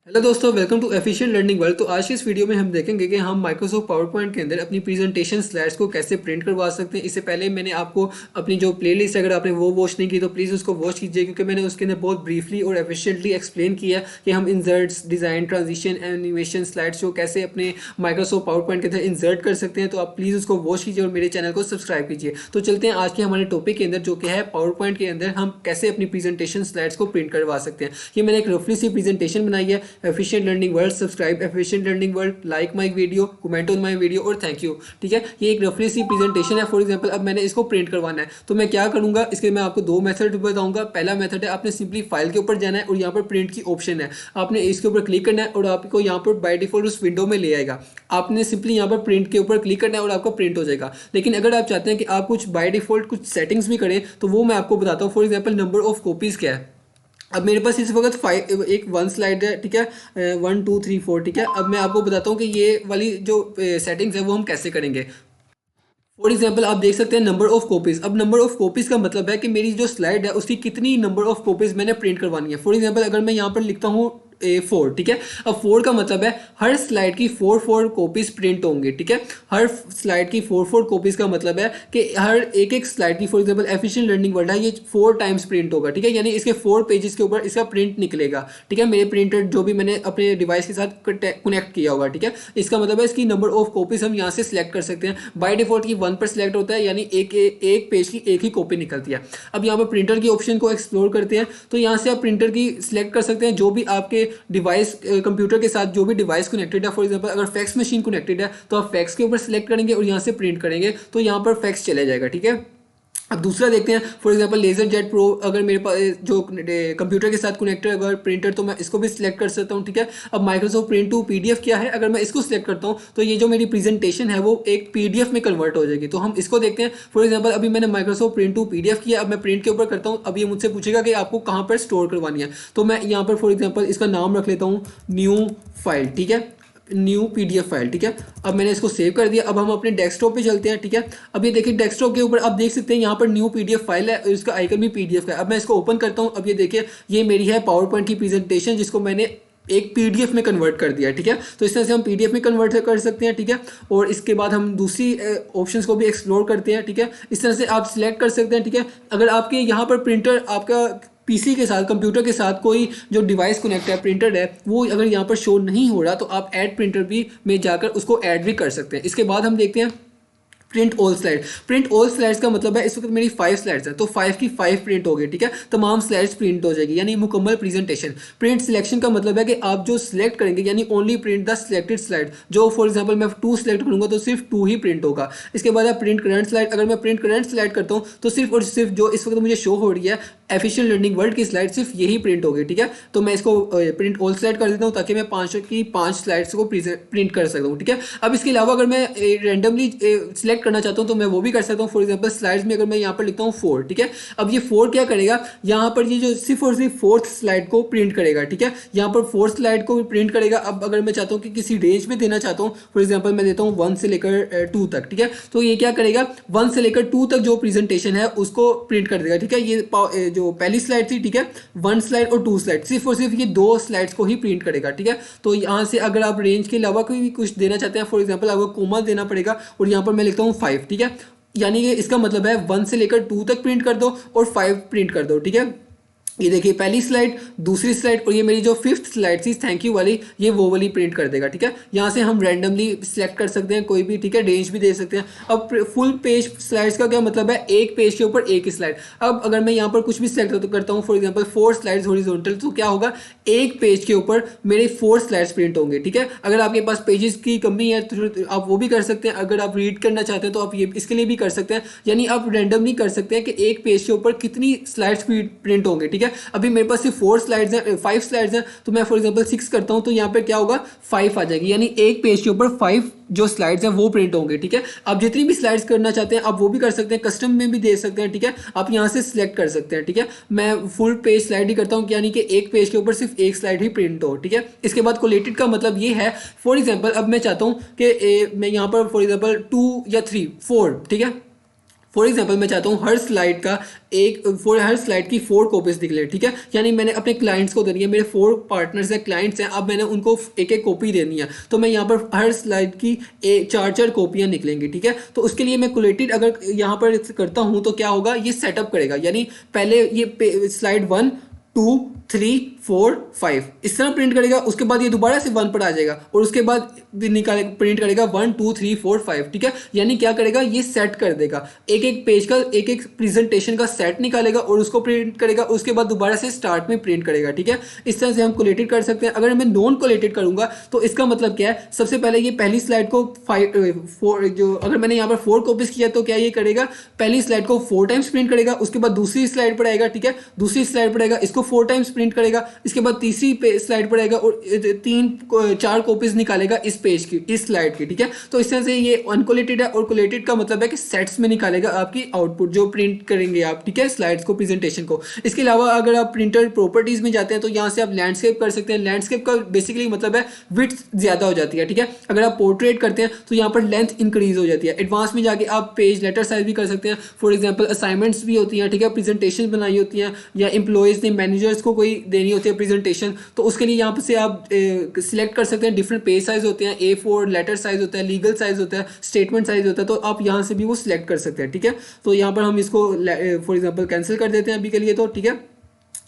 Hello दोस्तों, welcome to efficient learning world. तो आज की इस वीडियो में हम देखेंगे कि हम माइक्रोसॉफ्ट पावर पॉइंट के अंदर अपनी प्रेजेंटेशन स्लाइड्स को कैसे प्रिंट करवा सकते हैं। इससे पहले मैंने आपको अपनी जो प्लेलिस्ट, अगर आपने वो वॉच नहीं की तो प्लीज़ उसको वॉच कीजिए, क्योंकि मैंने उसके अंदर बहुत ब्रीफली और एफिशिएंटली एक्सप्लेन किया कि हम inserts, design, transition, animation, slide show कैसे अपने माइक्रोसॉफ्ट पावर पॉइंट के अंदर इंसर्ट कर सकते हैं। तो आप प्लीज़ उसको वॉच कीजिए और मेरे चैनल को सब्सक्राइब कीजिए। तो चलते हैं आज के हमारे टॉपिक के अंदर, जो कि है पावर पॉइंट के अंदर हम कैसे अपनी प्रेजेंटेशन स्लाइड्स को प्रिंट करवा सकते हैं। ये मैंने एक रफली सी प्रेजेंटेशन बनाई है। Efficient learning world, subscribe efficient learning world, like my video, comment on my video और थैंक यू। ठीक है, ये एक रफली सी प्रेजेंटेशन है। फॉर एग्जांपल, अब मैंने इसको प्रिंट करवाना है तो मैं क्या करूंगा, इसके मैं आपको दो मेथड बताऊंगा। पहला मेथड है, आपने सिंपली फाइल के ऊपर जाना है और यहाँ पर प्रिंट की ऑप्शन है, आपने इसके ऊपर क्लिक करना है और आपको यहाँ पर बाय डिफॉल्ट उस विंडो में ले आएगा। आपने सिंपली यहाँ पर प्रिंट के ऊपर क्लिक करना है और आपका प्रिंट हो जाएगा। लेकिन अगर आप चाहते हैं कि आप कुछ बाय डिफॉल्ट कुछ सेटिंग्स भी करें तो वो मैं आपको बताता हूँ। For example, number of copies क्या है। अब मेरे पास इस वक्त फाइव एक वन स्लाइड है, ठीक है, 1 2 3 4, ठीक है। अब मैं आपको बताता हूँ कि ये वाली जो सेटिंग्स है वो हम कैसे करेंगे। फॉर एग्जाम्पल, आप देख सकते हैं नंबर ऑफ कॉपीज। अब नंबर ऑफ कॉपीज का मतलब है कि मेरी जो स्लाइड है उसकी कितनी नंबर ऑफ कॉपीज मैंने प्रिंट करवानी है। फॉर एग्जाम्पल, अगर मैं यहाँ पर लिखता हूँ 4, ठीक है। अब 4 का मतलब है हर स्लाइड की 4 कॉपीज प्रिंट होंगे, ठीक है। हर स्लाइड की 4 कॉपीज का मतलब है कि हर एक स्लाइड की, for example efficient learning world है, ये 4 टाइम्स प्रिंट होगा, ठीक है। यानी इसके 4 पेजेस के ऊपर इसका प्रिंट निकलेगा, ठीक है। मेरे प्रिंटर जो भी मैंने अपने डिवाइस के साथ कनेक्ट किया होगा, ठीक है। इसका मतलब है इसकी नंबर ऑफ कॉपीज हम यहाँ से सिलेक्ट कर सकते हैं। बाय डिफॉल्ट की 1 पर सिलेक्ट होता है, यानी एक पेज की एक ही कॉपी निकलती है। अब यहाँ पर प्रिंटर की ऑप्शन को एक्सप्लोर करते हैं, तो यहाँ से आप प्रिंटर की सिलेक्ट कर सकते हैं जो भी आपके डिवाइस, कंप्यूटर के साथ जो भी डिवाइस कनेक्टेड है। फॉर एग्जांपल, अगर फैक्स मशीन कनेक्टेड है तो आप फैक्स के ऊपर सिलेक्ट करेंगे और यहाँ से प्रिंट करेंगे तो यहाँ पर फैक्स चला जाएगा, ठीक है। अब दूसरा देखते हैं। For example, laser jet pro, अगर मेरे पास जो कंप्यूटर के साथ कनेक्टेड अगर प्रिंटर, तो मैं इसको भी सिलेक्ट कर सकता हूँ, ठीक है। अब माइक्रोसॉफ्ट प्रिंट टू पीडीएफ क्या है, अगर मैं इसको सिलेक्ट करता हूँ तो ये जो मेरी प्रेजेंटेशन है वो एक पीडीएफ में कन्वर्ट हो जाएगी। तो हम इसको देखते हैं। फॉर एग्जाम्पल, अभी मैंने माइक्रोसॉफ्ट प्रिंट टू पीडीएफ किया, अब मैं प्रिंट के ऊपर करता हूँ। अब ये मुझसे पूछेगा कि आपको कहाँ पर स्टोर करवानी है, तो मैं यहाँ पर फॉर एग्जाम्पल इसका नाम रख लेता हूँ न्यू फाइल, ठीक है, न्यू पीडीएफ फाइल, ठीक है। अब मैंने इसको सेव कर दिया। अब हम अपने डेस्कटॉप पे चलते हैं, ठीक है। अब ये देखिए, डेस्कटॉप के ऊपर आप देख सकते हैं यहाँ पर न्यू पीडीएफ फाइल है, इसका आइकन भी पीडीएफ का है। अब मैं इसको ओपन करता हूँ। अब ये देखिए, ये मेरी है पावर पॉइंट की प्रेजेंटेशन, जिसको मैंने एक पीडीएफ में कन्वर्ट कर दिया, ठीक है। तो इस तरह से हम पीडीएफ में कन्वर्ट कर सकते हैं, ठीक है। और इसके बाद हम दूसरी ऑप्शंस को भी एक्सप्लोर करते हैं, ठीक है। इस तरह से आप सिलेक्ट कर सकते हैं, ठीक है। अगर आपके यहाँ पर प्रिंटर, आपका पीसी के साथ, कंप्यूटर के साथ कोई जो डिवाइस कनेक्ट है, प्रिंटर है, वो अगर यहाँ पर शो नहीं हो रहा तो आप ऐड प्रिंटर भी में जाकर उसको ऐड भी कर सकते हैं। इसके बाद हम देखते हैं print all slide. Print all slides का मतलब है इस वक्त मेरी 5 स्लाइड्स हैं तो 5 की 5 प्रिंट हो गई, ठीक है। तमाम स्लाइड्स प्रिंट हो जाएगी, यानी मुकम्मल प्रेजेंटेशन। प्रिंट सिलेक्शन का मतलब है कि आप जो सिलेक्ट करेंगे, यानी only print the selected slide. जो फॉर एग्जांपल मैं 2 सिलेक्ट करूंगा तो सिर्फ 2 ही प्रिंट होगा। इसके बाद आप प्रिंट करंट स्लाइड, अगर मैं प्रिंट करंट स्लाइड करता हूँ तो सिर्फ और सिर्फ जो इस वक्त मुझे शो हो रही है एफिशिएंट लर्निंग वर्ल्ड की स्लाइड, सिर्फ यही प्रिंट होगी, ठीक है। तो मैं इसको प्रिंट ऑल स्लाइड कर देता हूँ ताकि मैं 5 की 5 स्लाइड्स को प्रिंट कर सकता हूँ, ठीक है। अब इसके अलावा अगर मैं रेंडमली सिलेक्ट करना चाहता हूँ तो मैं वो भी कर सकता हूँ। फॉर एग्जाम्पल, स्लाइड्स में अगर मैं यहाँ पर लिखता हूँ 4, ठीक है। अब ये 4 क्या करेगा, यहाँ पर ये जो सिर्फ और सिर्फ 4th स्लाइड को प्रिंट करेगा, ठीक है। यहाँ पर 4th स्लाइड को प्रिंट करेगा। अब अगर मैं चाहता हूँ कि किसी रेंज में देना चाहता हूँ, फॉर एग्जाम्पल मैं देता हूँ 1 से लेकर 2 तक, ठीक है। तो ये क्या करेगा, 1 से लेकर 2 तक जो प्रेजेंटेशन है उसको प्रिंट कर देगा, ठीक है। ये जो पहली स्लाइड थी, ठीक है, 1 स्लाइड और 2 स्लाइड, सिर्फ और सिर्फ ये 2 स्लाइड्स को ही प्रिंट करेगा, ठीक है। तो यहाँ से अगर आप रेंज के अलावा कोई भी कुछ देना चाहते हैं, फॉर एग्जाम्पल आपको कोमा देना पड़ेगा और यहाँ पर मैं लिखता हूँ 5, ठीक है। यानी कि इसका मतलब है 1 से लेकर 2 तक प्रिंट कर दो और 5 प्रिंट कर दो, ठीक है। ये देखिए, पहली स्लाइड, दूसरी स्लाइड और ये मेरी जो 5th स्लाइड थी थैंक यू वाली, ये वो वाली प्रिंट कर देगा, ठीक है। यहाँ से हम रैंडमली सिलेक्ट कर सकते हैं कोई भी, ठीक है, रेंज भी दे सकते हैं। अब फुल पेज स्लाइड्स का क्या मतलब है, एक पेज के ऊपर एक ही स्लाइड। अब अगर मैं यहाँ पर कुछ भी सिलेक्ट करता हूँ, फॉर एग्जाम्पल 4 स्लाइड्स हॉरिजॉन्टल, तो क्या होगा, एक पेज के ऊपर मेरे 4 स्लाइड्स प्रिंट होंगे, ठीक है। अगर आपके पास पेजेस की कमी है तो आप वो भी कर सकते हैं। अगर आप रीड करना चाहते हैं तो आप ये इसके लिए भी कर सकते हैं, यानी आप रैंडमली कर सकते हैं कि एक पेज के ऊपर कितनी स्लाइड्स प्रिंट होंगे, ठीक है। अभी मेरे पास 4 स्लाइड्स हैं, 5 स्लाइड्स हैं, तो मैं फॉर एग्जांपल 6 करता हूं तो यहाँ पे क्या होगा, 5 आ जाएगी, यानी एक पेज के ऊपर 5 जो स्लाइड्स हैं वो प्रिंट होंगे, ठीक है। आप जितनी भी स्लाइड्स करना चाहते हैं आप वो भी कर सकते हैं, कस्टम में भी दे सकते हैं, ठीक है। आप यहाँ से सिलेक्ट कर सकते हैं, ठीक है। मैं फुल पेज स्लाइड ही करता हूँ, यानी कि एक पेज के ऊपर सिर्फ एक स्लाइड ही प्रिंट हो, ठीक है। इसके बाद कोलेटेड का मतलब ये है, फॉर एग्जाम्पल अब मैं चाहता हूँ कि मैं यहाँ पर फॉर एग्जाम्पल 2 या 3 4, ठीक है, फॉर एग्जाम्पल मैं चाहता हूँ हर स्लाइड का हर स्लाइड की 4 कॉपीज निकले, ठीक है। यानी मैंने अपने क्लाइंट्स को देनी है, मेरे 4 पार्टनर्स हैं, क्लाइंट्स हैं, अब मैंने उनको एक एक कॉपी देनी है, तो मैं यहाँ पर हर स्लाइड की 4 कॉपियाँ निकलेंगी, ठीक है। तो उसके लिए मैं कोलेटेड अगर यहाँ पर करता हूँ तो क्या होगा, ये सेटअप करेगा, यानी पहले ये स्लाइड 1 2 3 4 5 इस तरह प्रिंट करेगा, उसके बाद ये दोबारा से 1 पर आ जाएगा और उसके बाद निकाले प्रिंट करेगा 1 2 3 4 5, ठीक है। यानी क्या करेगा, ये सेट कर देगा, एक एक पेज का एक एक प्रेजेंटेशन का सेट निकालेगा और उसको प्रिंट करेगा, उसके बाद दोबारा से स्टार्ट में प्रिंट करेगा, ठीक है। इस तरह से हम कोलेटेड कर सकते हैं। अगर मैं नॉन कोलेटेड करूंगा तो इसका मतलब क्या है, सबसे पहले ये पहली स्लाइड को 4 जो अगर मैंने यहाँ पर 4 कॉपीज किया तो क्या ये करेगा, पहली स्लाइड को 4 टाइम्स प्रिंट करेगा, उसके बाद दूसरी स्लाइड पर आएगा, ठीक है, दूसरी स्लाइड पर आएगा, इसको 4 टाइम्स प्रिंट करेगा, इसके बाद तीसरी स्लाइड पर आएगा और 4 कॉपीज निकालेगा इस पेज की, इस स्लाइड की, ठीक है। तो इस तरह से ये अनकोलेटेड है, और कोलेटेड का मतलब है कि सेट्स में निकालेगा आपकी आउटपुट जो प्रिंट करेंगे आप, ठीक है, स्लाइड्स को, प्रेजेंटेशन को। इसके अलावा अगर आप प्रिंटर प्रॉपर्टीज में जाते हैं तो यहाँ से आप लैंडस्केप कर सकते हैं। लैंडस्केप का बेसिकली मतलब है विड्थ ज्यादा हो जाती है, ठीक है। अगर आप पोर्ट्रेट करते हैं तो यहाँ पर लेंथ इंक्रीज हो जाती है। एडवांस में जाके आप पेज लेटर साइज भी कर सकते हैं, फॉर एग्जाम्पल असाइनमेंट्स भी होती हैं, ठीक है, प्रेजेंटेशन बनाई होती हैं, या एम्प्लॉयज ने मैनेजर्स को कोई देनी होती है प्रेजेंटेशन, तो उसके लिए यहाँ पर से आप सिलेक्ट कर सकते हैं। डिफरेंट पेज साइज होते हैं, A4 लेटर साइज होता है, लीगल साइज होता है, स्टेटमेंट साइज होता है, तो आप यहाँ से भी वो सिलेक्ट कर सकते हैं, ठीक है। तो यहाँ पर हम इसको फॉर एग्जांपल कैंसिल कर देते हैं अभी के लिए, तो ठीक है।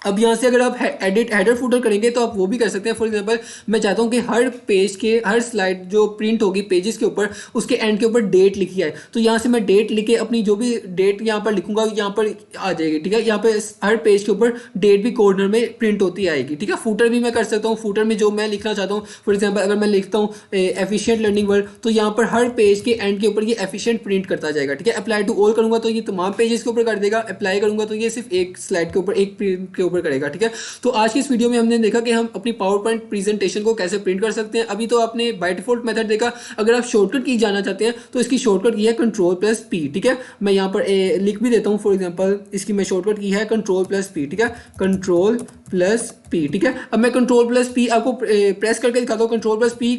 अब यहाँ से अगर आप एडिट हेडर फुटर करेंगे तो आप वो भी कर सकते हैं। फॉर एग्जांपल मैं चाहता हूँ कि हर पेज के हर स्लाइड जो प्रिंट होगी पेजेस के ऊपर, उसके एंड के ऊपर डेट लिखी है, तो यहाँ से मैं डेट लिख के अपनी जो भी डेट यहाँ पर लिखूंगा यहाँ पर आ जाएगी, ठीक है। यहाँ पे हर पेज के ऊपर डेट भी कॉर्नर में प्रिंट होती आएगी, ठीक है। फूटर भी मैं कर सकता हूँ, फूटर में जो मैं लिखना चाहता हूँ, फॉर एग्जाम्पल अगर मैं लिखता हूँ एफिशिएंट लर्निंग वर्ल्ड, तो यहाँ पर हर पेज के एंड के ऊपर ये एफिशिएंट प्रिंट करता जाएगा, ठीक है। अप्लाई टू ऑल करूंगा तो ये तमाम पेजेस के ऊपर कर देगा, अप्लाई करूंगा तो ये सिर्फ एक स्लाइड के ऊपर, एक प्रिंट के ऊपर करेगा, ठीक है। तो आज की इस वीडियो में हमने देखा कि हम अपनी पावर पॉइंट प्रेजेंटेशन को कैसे प्रिंट कर सकते हैं। अभी तो आपने बाय डिफॉल्ट मेथड देखा, अगर आप शॉर्टकट की जाना चाहते हैं तो इसकी शॉर्टकट की है Ctrl+P, ठीक है। मैं यहाँ पर लिख भी देता हूँ, फॉर एग्जांपल इसकी मैं शॉर्टकट की है Ctrl+P, ठीक है, Ctrl+P, ठीक है। अब मैं Ctrl+P आपको प्रेस करके दिखाता हूँ, Ctrl+P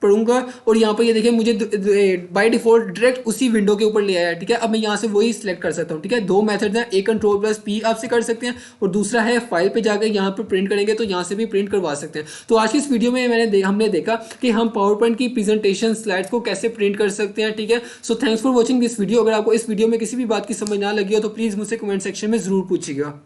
पढ़ूंगा और यहाँ पर ये देखिए मुझे बाय डिफॉल्ट डायरेक्ट उसी विंडो के ऊपर ले आया है, ठीक है। अब मैं यहाँ से वही सिलेक्ट कर सकता हूँ, ठीक है। 2 मेथड हैं, एक Ctrl+P आपसे कर सकते हैं और दूसरा है फाइल पे जाकर यहाँ पर प्रिंट करेंगे तो यहाँ से भी प्रिंट करवा सकते हैं। तो आज की इस वीडियो में हमने देखा कि हम पावर पॉइंट की प्रेजेंटेशन स्लाइड्स को कैसे प्रिंट कर सकते हैं, ठीक है। So thanks for watching this video. अगर आपको इस वीडियो में किसी भी बात की समझ ना लगी हो तो प्लीज़ मुझसे कमेंट सेक्शन में जरूर पूछिएगा।